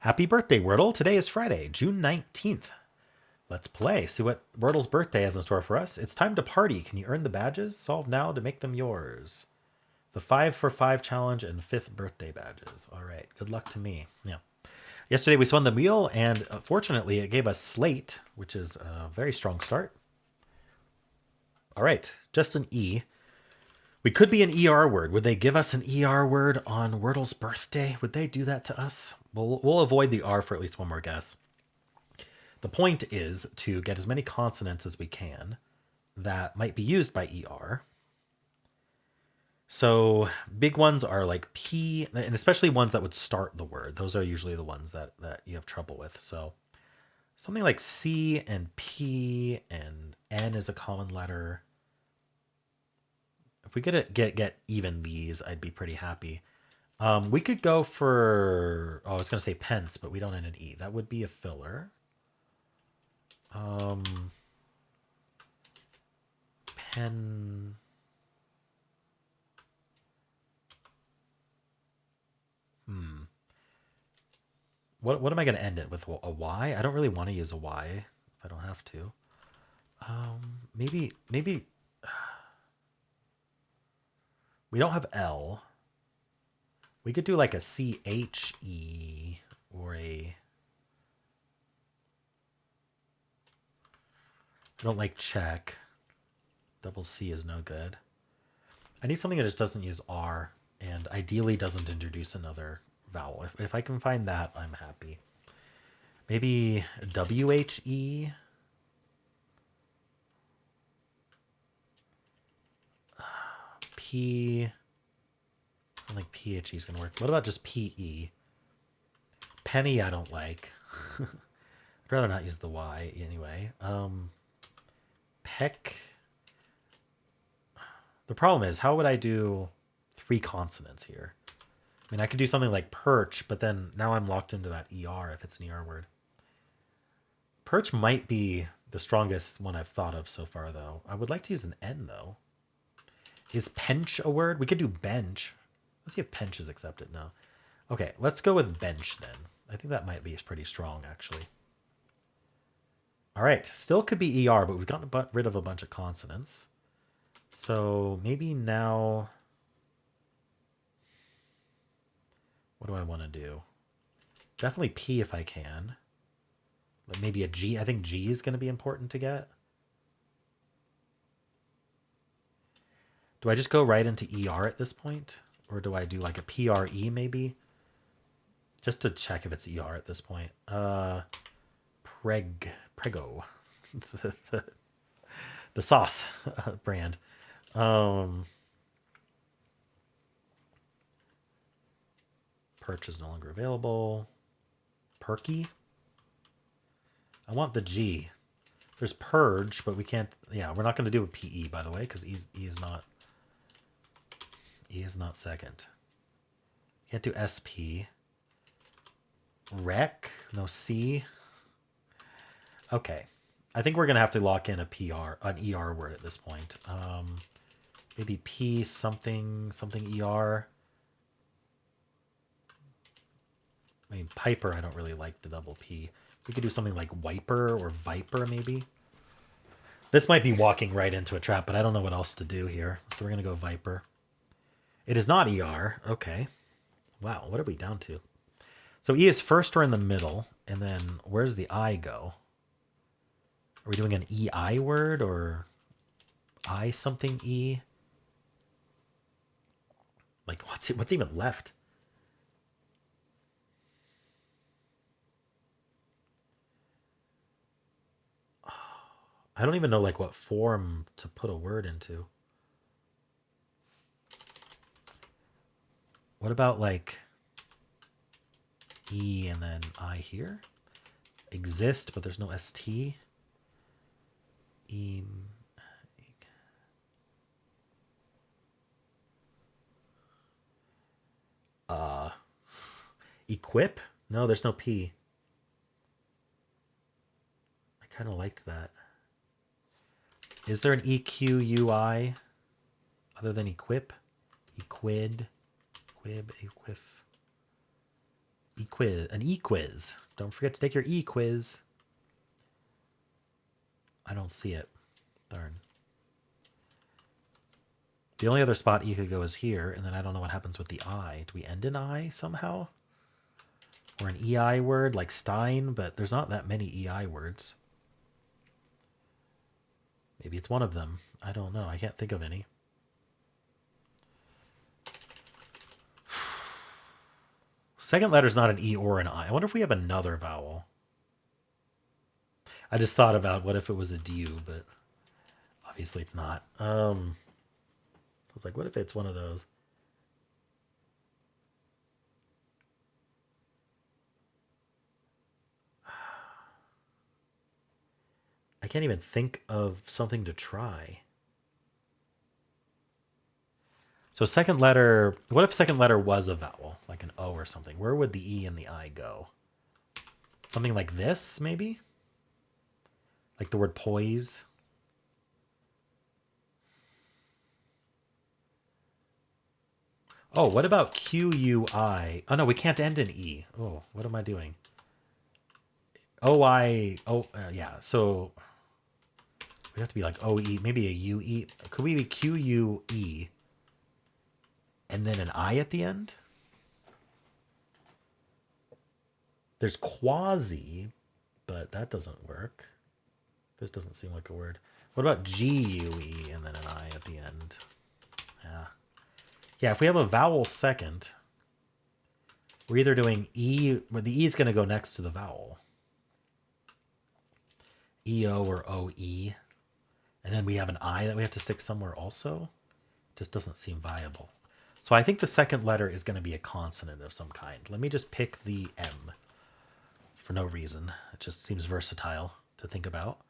Happy birthday, Wordle. Today is Friday, June 19th. Let's play. See what Wordle's birthday has in store for us. It's time to party. Can you earn the badges? Solve now to make them yours. The 5 for 5 challenge and 5th birthday badges. All right. Good luck to me. Yeah. Yesterday we spun the wheel, and fortunately it gave us Slate, which is a very strong start. All right. Just an E. We could be an ER word. Would they give us an ER word on Wordle's birthday? Would they do that to us? We'll avoid the R for at least one more guess. The point is to get as many consonants as we can that might be used by ER. So big ones are like P, and especially ones that would start the word. Those are usually the ones that you have trouble with. So something like C and P and N is a common letter. If we get even these, I'd be pretty happy. We could go for, I was going to say pence, but we don't end an E. That would be a filler. Pen. What am I going to end it with? A Y? I don't really want to use a Y if I don't have to. Maybe we don't have L. We could do like a CHE or a. I don't like check. Double C is no good. I need something that just doesn't use R and ideally doesn't introduce another vowel. If I can find that, I'm happy. Maybe WHE. P. I don't think PHE is going to work. What about just PE? Penny, I don't like. I'd rather not use the Y anyway. Peck. The problem is, how would I do 3 consonants here? I mean, I could do something like perch, but then now I'm locked into that ER if it's an ER word. Perch might be the strongest one I've thought of so far, though. I would like to use an N, though. Is pench a word? We could do bench. Let's see if pench is accepted now. Okay, let's go with bench then. I think that might be pretty strong, actually. All right, still could be ER, but we've gotten rid of a bunch of consonants. So maybe now, what do I want to do? Definitely P if I can. But maybe a G. I think G is going to be important to get. Do I just go right into ER at this point? Or do I do like a PRE maybe? Just to check if it's ER at this point. Prego. the sauce brand. Perch is no longer available. Perky. I want the G. There's purge, but we can't. Yeah, we're not going to do a PE, by the way, because E is not. E is not second. Can't do SP. Rec. No C. Okay. I think we're going to have to lock in an ER word at this point. Maybe P something ER. I mean, Piper, I don't really like the double P. We could do something like wiper or viper, maybe. This might be walking right into a trap, but I don't know what else to do here. So we're going to go viper. It is not ER. Okay. Wow, what are we down to? So E is first or in the middle, and then where's the I go? Are we doing an EI word or I something E? Like what's even left? I don't even know like what form to put a word into. What about like E and then I here? Exist, but there's no ST. E. Equip? No, there's no P. I kind of liked that. Is there an EQUI other than equip? Equid? Equib? Equif? E-quiz, an e-quiz. Don't forget to take your e-quiz. I don't see it. Darn. The only other spot E could go is here, and then I don't know what happens with the I. Do we end in I somehow? Or an EI word like Stein, but there's not that many EI words. Maybe it's one of them. I don't know. I can't think of any. Second letter's not an E or an I. I wonder if we have another vowel. I just thought about what if it was a DU, but obviously it's not. I was like, what if it's one of those? I can't even think of something to try. So second letter, what if second letter was a vowel, like an O or something? Where would the E and the I go? Something like this, maybe? Like the word poise? Oh, what about QUI? Oh, no, we can't end in E. Oh, what am I doing? OI, yeah, so we have to be like OE, maybe a UE. Could we be QUE and then an I at the end? There's quasi, but that doesn't work. This doesn't seem like a word. What about GUE and then an I at the end? Yeah. Yeah, if we have a vowel second, we're either doing E, where the E is going to go next to the vowel. EO or OE. And then we have an I that we have to stick somewhere also. Just doesn't seem viable. So I think the second letter is going to be a consonant of some kind. Let me just pick the M for no reason. It just seems versatile to think about.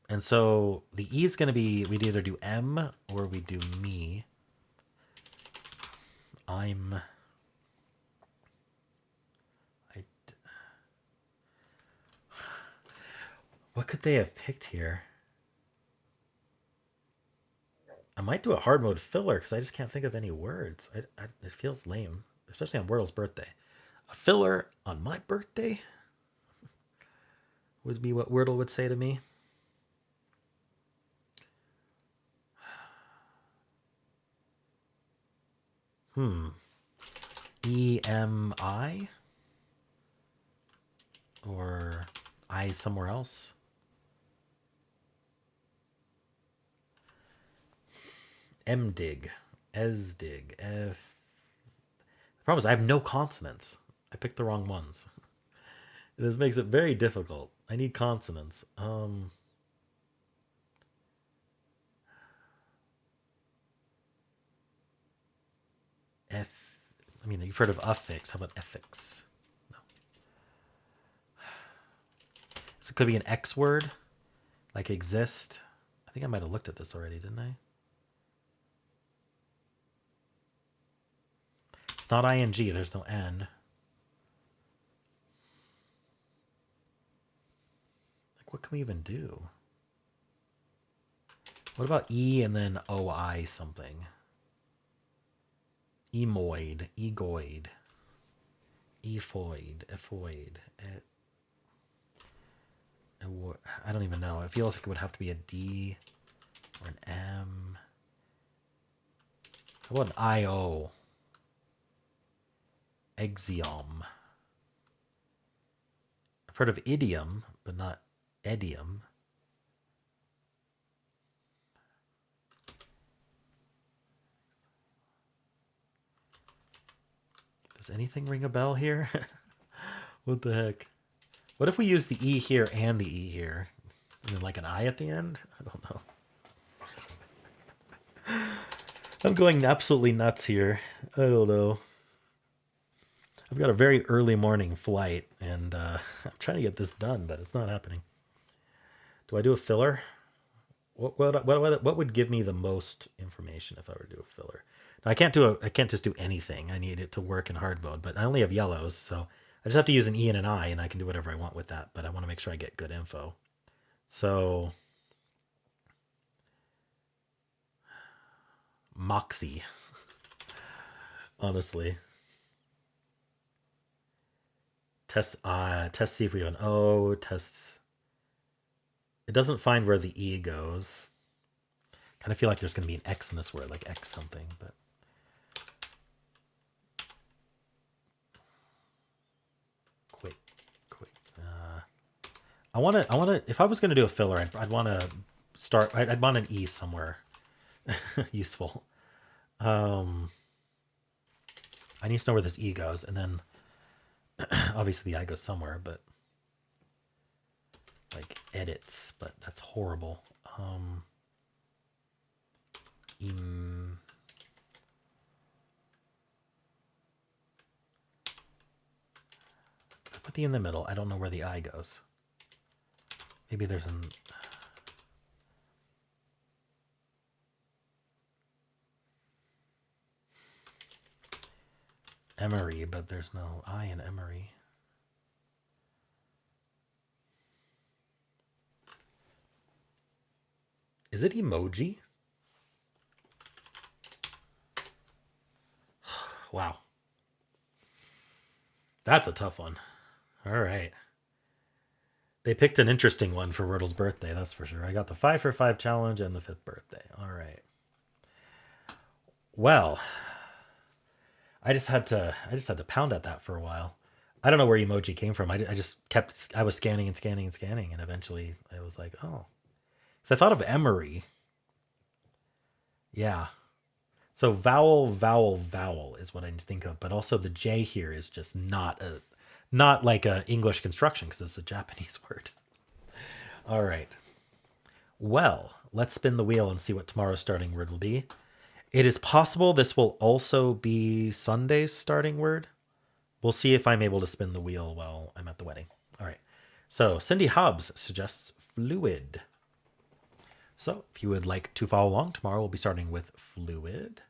And so the E is going to be, we'd either do M or we do me. I'm. What could they have picked here? I might do a hard mode filler because I just can't think of any words. It feels lame, especially on Wordle's birthday. A filler on my birthday would be what Wordle would say to me. EMI? Or I somewhere else? MDig. ESDIG. F. The problem is I have no consonants. I picked the wrong ones. This makes it very difficult. I need consonants. F. I mean, you've heard of affix. How about affix? No. So it could be an X word, like exist. I think I might have looked at this already, didn't I? It's not ing. There's no N. Like, what can we even do? What about E and then OI something? Emoid, egoid, ephoid, ephoid. I don't even know. It feels like it would have to be a D or an M. How about an IO? Exiom. I've heard of idiom, but not idiom. Does anything ring a bell here? What the heck? What if we use the E here and the E here? And then like an I at the end? I don't know. I'm going absolutely nuts here. I don't know. I've got a very early morning flight, and I'm trying to get this done, but it's not happening. Do I do a filler? What would give me the most information if I were to do a filler? Now, I can't just do anything. I need it to work in hard mode, but I only have yellows, so I just have to use an E and an I, and I can do whatever I want with that. But I want to make sure I get good info. So Moxie, honestly. Test C for you an O. Test. It doesn't find where the E goes. Kind of feel like there's going to be an X in this word, like X something, but. Quick. I want to. If I was going to do a filler, I'd want to start. I'd want an E somewhere useful. I need to know where this E goes, and then obviously the I goes somewhere, but like edits, but that's horrible. Put the in the middle. I don't know where the I goes. Maybe there's an. Emery, but there's no I in Emery. Is it emoji? Wow. That's a tough one. All right. They picked an interesting one for Wordle's birthday, that's for sure. I got the 5 for 5 challenge and the 5th birthday. All right. Well, I just had to pound at that for a while. I don't know where emoji came from. I was scanning and scanning and scanning, and eventually I was like, oh. So I thought of Emery. Yeah. So vowel, vowel, vowel is what I think of, but also the J here is just not like a English construction because it's a Japanese word. All right. Well, let's spin the wheel and see what tomorrow's starting word will be. It is possible this will also be Sunday's starting word. We'll see if I'm able to spin the wheel while I'm at the wedding. All right. So Cindy Hobbs suggests fluid. So if you would like to follow along, tomorrow we'll be starting with fluid.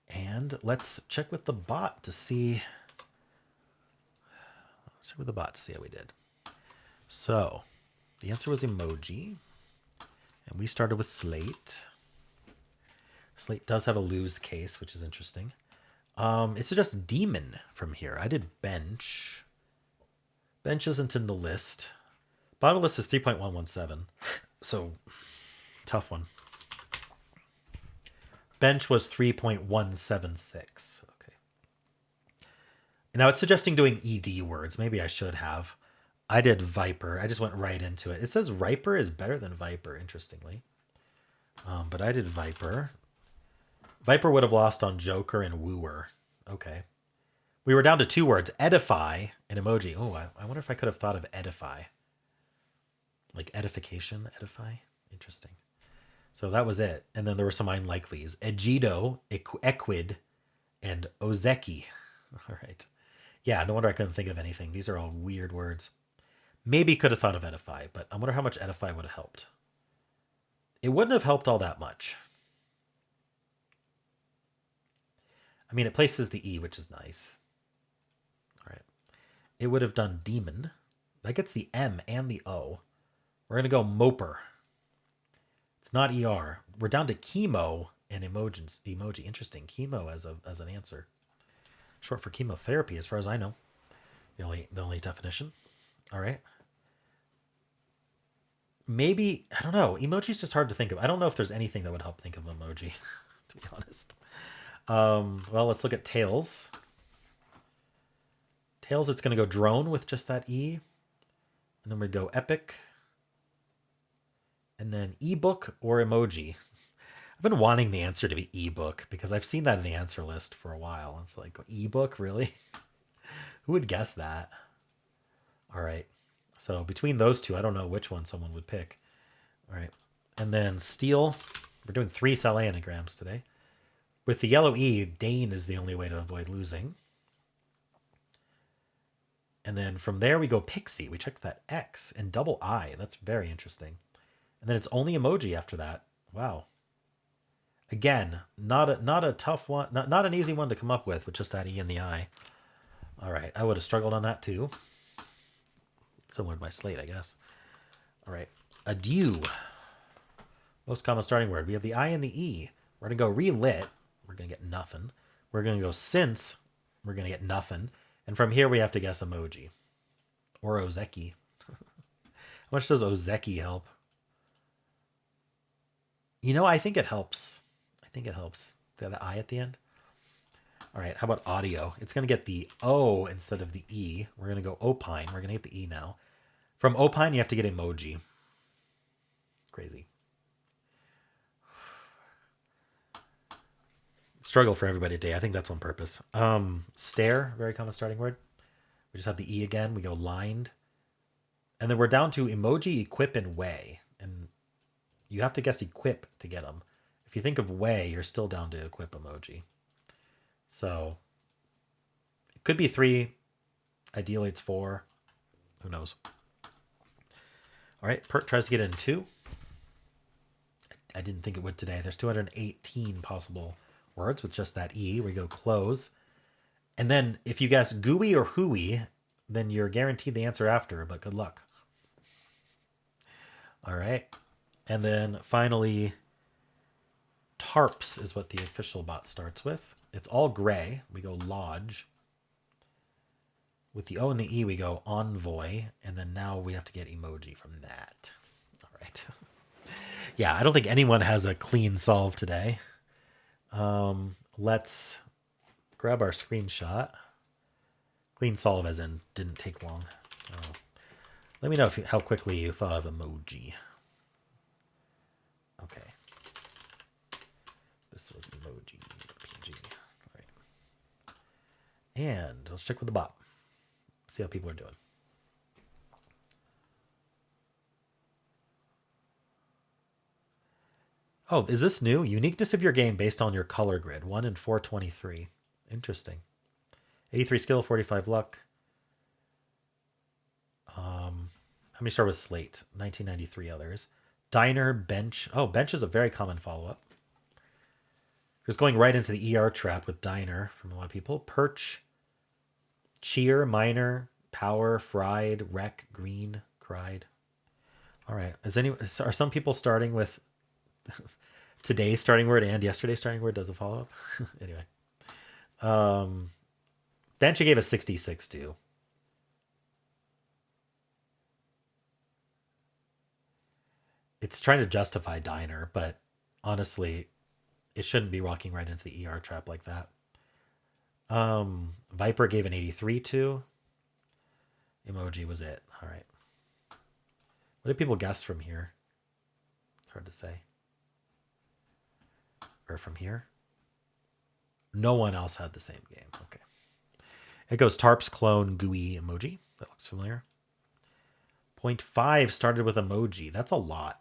And let's check with the bot to see. Let's check with the bot to see how we did. So the answer was emoji. And we started with Slate. Slate does have a lose case, which is interesting. It's just demon from here. I did bench. Bench isn't in the list. Bottom list is 3.117. So, tough one. Bench was 3.176. Okay. Now it's suggesting doing ED words. Maybe I should have. I did Viper. I just went right into it. It says Riper is better than Viper, interestingly. But I did Viper. Viper would have lost on Joker and Wooer. Okay. We were down to 2 words. Edify and emoji. Oh, I wonder if I could have thought of edify. Like edification, edify. Interesting. So that was it. And then there were some unlikelies. Egido, Equid, and Ozeki. All right. Yeah, no wonder I couldn't think of anything. These are all weird words. Maybe could have thought of edify, but I wonder how much edify would have helped. It wouldn't have helped all that much. I mean, it places the E, which is nice. All right. It would have done demon. That gets the M and the O. We're going to go moper. It's not ER. We're down to chemo and emoji. Interesting. Chemo as an answer. Short for chemotherapy, as far as I know. The only definition. All right. Maybe, I don't know. Emoji is just hard to think of. I don't know if there's anything that would help think of emoji, to be honest. Well, let's look at tails. Tails, it's going to go drone with just that E. And then we go epic. And then ebook or emoji. I've been wanting the answer to be ebook because I've seen that in the answer list for a while. It's like, ebook, really? Who would guess that? All right. So between those two, I don't know which one someone would pick. All right. And then steel. We're doing 3 cell anagrams today. With the yellow E, Dane is the only way to avoid losing. And then from there, we go pixie. We checked that X and double I. That's very interesting. And then it's only emoji after that. Wow. Again, not a tough one, not an easy one to come up with just that E and the I. All right, I would have struggled on that too. Similar to my slate, I guess. All right, adieu. Most common starting word. We have the I and the E. We're gonna go relit. We're gonna get nothing. We're gonna go since. We're gonna get nothing. And from here we have to guess emoji. Or Ozeki. How much does Ozeki help? You know, I think it helps. I think it helps. The I at the end. All right, how about audio? It's going to get the O instead of the E. We're going to go opine. We're going to get the E now. From opine, you have to get emoji. Crazy. Struggle for everybody today. I think that's on purpose. Stare, very common starting word. We just have the E again. We go lined. And then we're down to emoji, equip, and way. And you have to guess equip to get them. If you think of way, you're still down to equip emoji. So it could be 3. Ideally, it's 4. Who knows? All right, Pert tries to get in 2. I didn't think it would today. There's 218 possible words with just that E. We go close. And then if you guess gooey or hooey, then you're guaranteed the answer after, but good luck. All right. And then finally, tarps is what the official bot starts with. It's all gray. We go lodge. With the O and the E, we go envoy. And then now we have to get emoji from that. All right. Yeah, I don't think anyone has a clean solve today. Let's grab our screenshot. Clean solve as in didn't take long. Oh. Let me know how quickly you thought of emoji. Okay. This was emoji, PG. All right. And let's check with the bot. See how people are doing. Oh, is this new? Uniqueness of your game based on your color grid. 1 in 423. Interesting. 83 skill, 45 luck. How many start with slate? 1993 others. Diner, bench. Oh, bench is a very common follow-up. Just going right into the ER trap with diner from a lot of people. Perch, cheer, minor, power, fried, wreck, green, cried. All right. Are some people starting with today's starting word and yesterday's starting word does a follow-up? Anyway. Bench gave a 66 to. It's trying to justify diner, but honestly, it shouldn't be walking right into the ER trap like that. Viper gave an 83 to. Emoji was it. All right. What did people guess from here? It's hard to say. Or from here? No one else had the same game. Okay. It goes tarps, clone, gooey, emoji. That looks familiar. 0.5 started with emoji. That's a lot.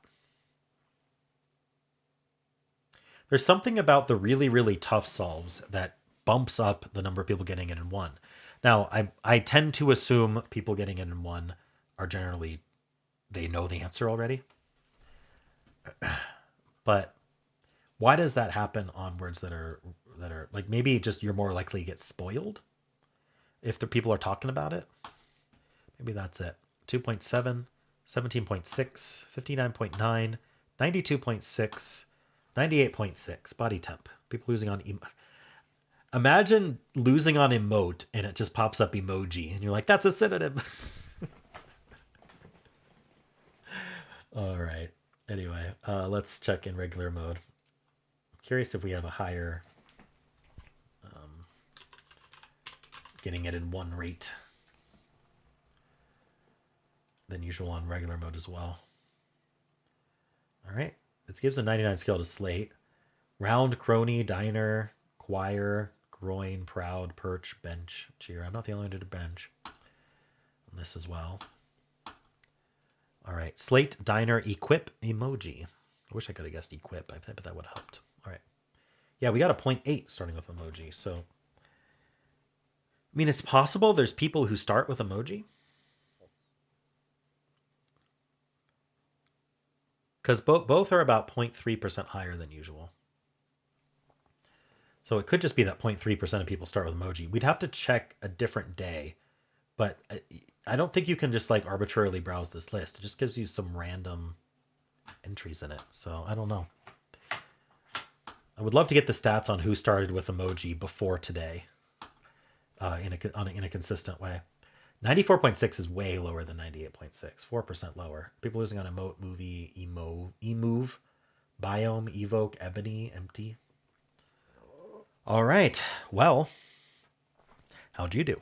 There's something about the really, really tough solves that bumps up the number of people getting it in 1. Now, I tend to assume people getting it in 1 are generally, they know the answer already. But why does that happen on words that are like maybe just you're more likely to get spoiled if the people are talking about it? Maybe that's it. 2.7, 17.6, 59.9, 92.6, 98.6 body temp. People losing on imagine losing on emote and it just pops up emoji and you're like, that's a synonym. All right. Anyway, let's check in regular mode. I'm curious if we have a higher getting it in 1 rate than usual on regular mode as well. All right. This gives a 99 skill to slate. Round, crony, diner, choir, groin, proud, perch, bench, cheer. I'm not the only one to do bench on this as well. All right. Slate, diner, equip, emoji. I wish I could have guessed equip. I bet that would have helped. All right. Yeah, we got a 0.8 starting with emoji. So, I mean, it's possible there's people who start with emoji. Because both are about 0.3% higher than usual. So it could just be that 0.3% of people start with emoji. We'd have to check a different day. But I don't think you can just like arbitrarily browse this list. It just gives you some random entries in it. So I don't know. I would love to get the stats on who started with emoji before today in a consistent way. 94.6 is way lower than 98.6. 4% lower. People losing on emote, movie, emove, biome, evoke, ebony, empty. All right. Well, how'd you do?